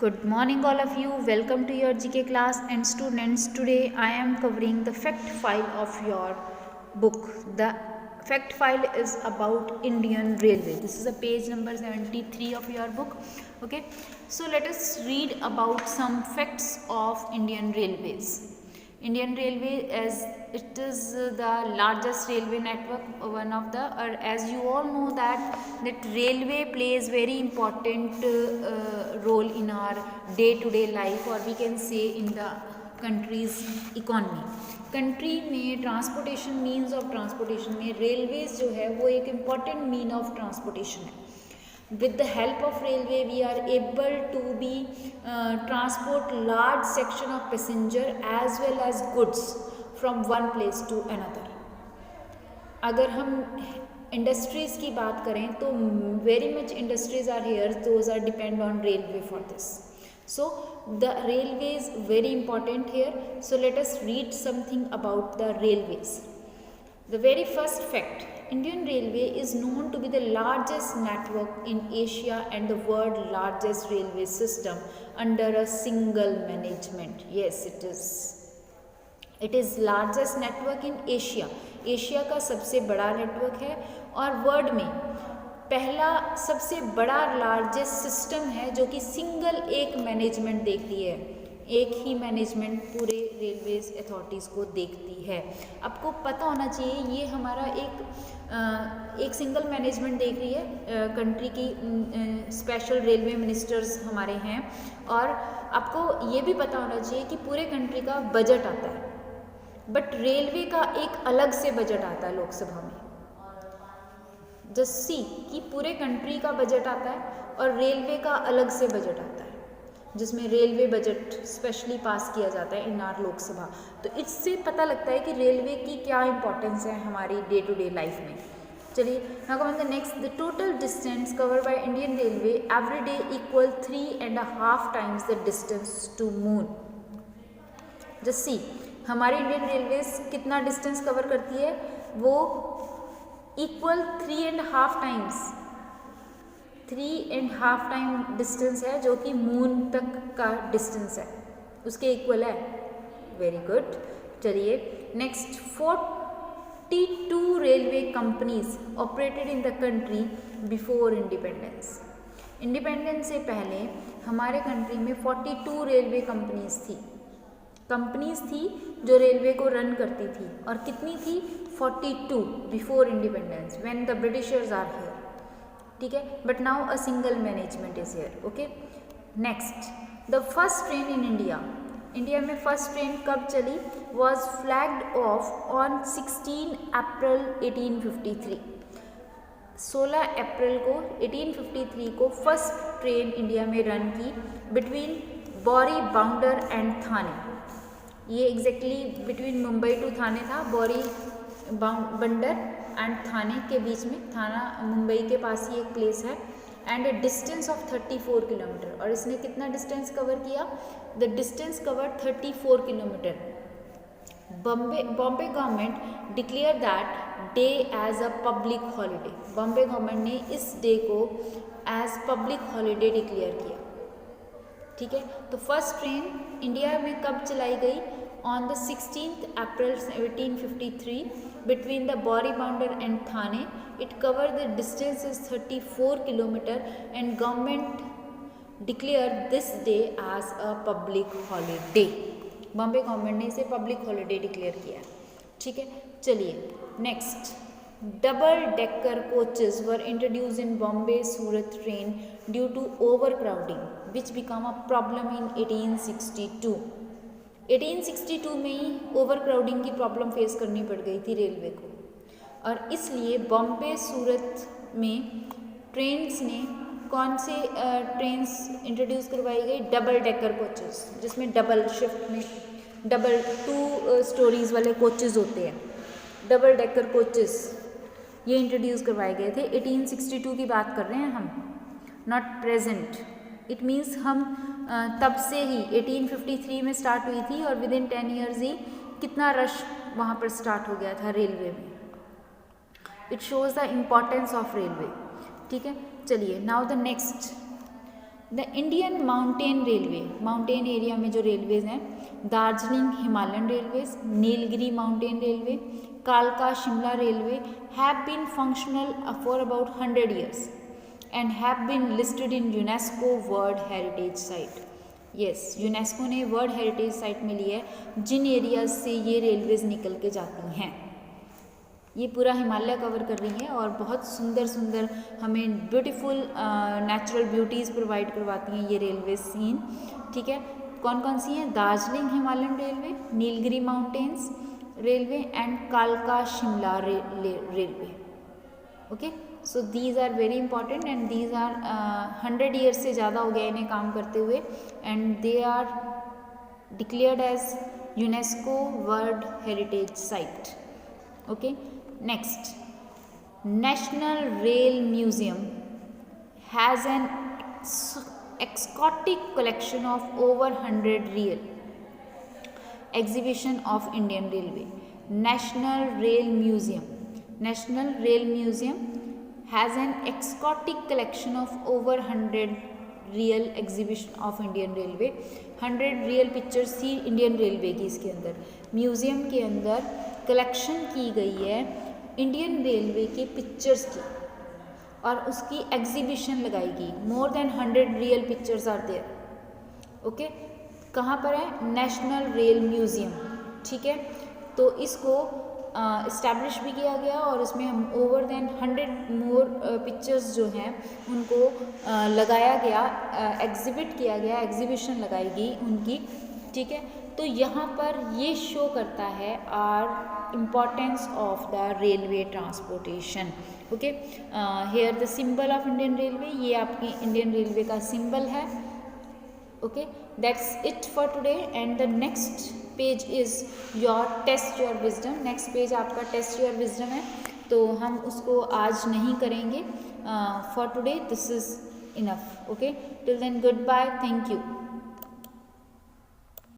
Good morning, all of you. Welcome to your GK class. And students, today I am covering the fact file of your book. The fact file is about Indian Railway. This is a page number 73 of your book. Okay, so let us read about some facts of Indian Railways. Indian Railway, as it is the largest railway network, one of the, or as you all know that railway plays very important role in our day-to-day life, or we can say in the country's economy. Country में transportation means of transportation में railways जो है वो एक important mean of transportation है. With the help of railway, we are able to be transport large section of passenger as well as goods from one place to another. अगर हम industries की बात करें तो very much industries are here, those are depend on railway for this. So the railway is very important here. So let us read something about the railways. The very first fact, Indian Railway is known to be the largest network in Asia and the world's largest railway system under a single management. Yes, it is. It is largest network in Asia. Asia का सबसे बड़ा network है और world में पहला सबसे बड़ा largest system है जो कि सिंगल एक मैनेजमेंट देखती है. एक ही मैनेजमेंट पूरे रेलवेज अथॉरिटीज़ को देखती है. आपको पता होना चाहिए ये हमारा एक सिंगल मैनेजमेंट देख रही है. कंट्री की स्पेशल रेलवे मिनिस्टर्स हमारे हैं और आपको ये भी पता होना चाहिए कि पूरे कंट्री का बजट आता है, बट रेलवे का एक अलग से बजट आता है लोकसभा में. जस्ट सी कि पूरे कंट्री का बजट आता है और रेलवे का अलग से बजट आता है जिसमें रेलवे बजट स्पेशली पास किया जाता है इन आर लोकसभा. तो इससे पता लगता है कि रेलवे की क्या इंपॉर्टेंस है हमारी डे टू डे लाइफ में. चलिए now come on the next. The total distance cover by Indian railway every day equal 3.5 times the distance to moon. Just see हमारी इंडियन रेलवेज कितना डिस्टेंस कवर करती है, वो equal 3.5 time distance है जो कि मून तक का डिस्टेंस है, उसके इक्वल है. Very good. चलिए next. 42 railway companies operated in the country before independence. Independence से पहले हमारे कंट्री में 42 रेलवे कंपनीज थी जो रेलवे को रन करती थी. और कितनी थी? 42 before independence when the britishers are here. ठीक है, but now a single management is here. Okay next. The first train in India में फर्स्ट ट्रेन कब चली? Was flagged off on 16 April 1853. 16 अप्रैल को 1853 को फर्स्ट ट्रेन इंडिया में run की बिटवीन बॉरी बाउंडर एंड थाने. ये exactly between Mumbai to Thane था. बॉरी बंदर एंड थाने के बीच में, थाना मुंबई के पास ही एक प्लेस है. And a distance of 34 kilometre. और इसने कितना डिस्टेंस कवर किया? The distance cover 34 kilometre. Bombay government declare that day as a public holiday. Bombay government ने इस डे को एज पब्लिक हॉलीडे डिक्लेयर किया. ठीक है, तो फर्स्ट ट्रेन इंडिया में कब चलाई गई? On the 16th April 1853 between the Bori Bounder and Thane. It covered the distance is 34 kilometer and government declared this day as a public holiday. Bombay government ने इसे पब्लिक हॉलीडे डिक्लेयर किया. ठीक है, चलिए next. Double decker coaches were introduced in Bombay Surat train due to over crowding which become a problem in 1862. 1862 में ही over crowding की problem face करनी पड़ गई थी रेलवे को, और इसलिए बॉम्बे सूरत में ट्रेन्स ने कौन से ट्रेन्स इंट्रोड्यूस करवाई गई? डबल डेकर कोचेस, जिसमें डबल शिफ्ट में डबल 2 स्टोरीज वाले कोचेस होते हैं. डबल डेकर कोचेस ये इंट्रोड्यूस करवाए गए थे. 1862 की बात कर रहे हैं हम, नॉट प्रेजेंट. इट मीन्स हम तब से ही 1853 में स्टार्ट हुई थी और विद इन 10 ईयर्स ही कितना रश वहाँ पर स्टार्ट हो गया था रेलवे में. It shows the importance of railway. ठीक है, चलिए now the next. The Indian mountain railway, mountain area में जो रेलवेज हैं, Darjeeling Himalayan railways, Nilgiri mountain railway, कालका Shimla railway have been functional for about 100 years and have been listed in UNESCO world heritage site. Yes, UNESCO ने world heritage site में लिया है जिन areas से ये रेलवेज निकल के जाती हैं। ये पूरा हिमालय कवर कर रही है और बहुत सुंदर सुंदर हमें ब्यूटीफुल नेचुरल ब्यूटीज़ प्रोवाइड करवाती हैं ये रेलवे सीन। ठीक है, कौन कौन सी हैं? Darjeeling Himalayan railway, Nilgiri mountains railway and कालका Shimla railway. Okay, so these are very important and these are 100 years से ज़्यादा हो गया इन्हें काम करते हुए and they are declared as UNESCO world heritage site. Okay, next, National Rail Museum has an exotic collection of over 100 real exhibition of Indian Railway. National Rail Museum has an exotic collection of over 100 real exhibition of Indian railway. 100 real pictures थी Indian railway की इसके अंदर। Museum के अंदर collection की गई है Indian railway के पिक्चर्स की और उसकी एग्जीबिशन लगाएगी। More than 100 real pictures are there. Okay, कहाँ पर है? National rail museum. ठीक है, तो इसको इस्टेब्लिश भी किया गया और इसमें हम ओवर देन 100 मोर पिक्चर्स जो हैं उनको लगाया गया, एग्जिबिट किया गया, एग्जीबिशन लगाई गई उनकी। ठीक है, तो यहाँ पर ये शो करता है our importance of the railway transportation. Okay, here the symbol of Indian railway, ये आपकी इंडियन रेलवे का सिंबल है। Okay, that's it for today and the next page is your test your wisdom. Next page आपका test your wisdom है, तो हम उसको आज नहीं करेंगे। For today this is enough. Okay, till then good bye, thank you.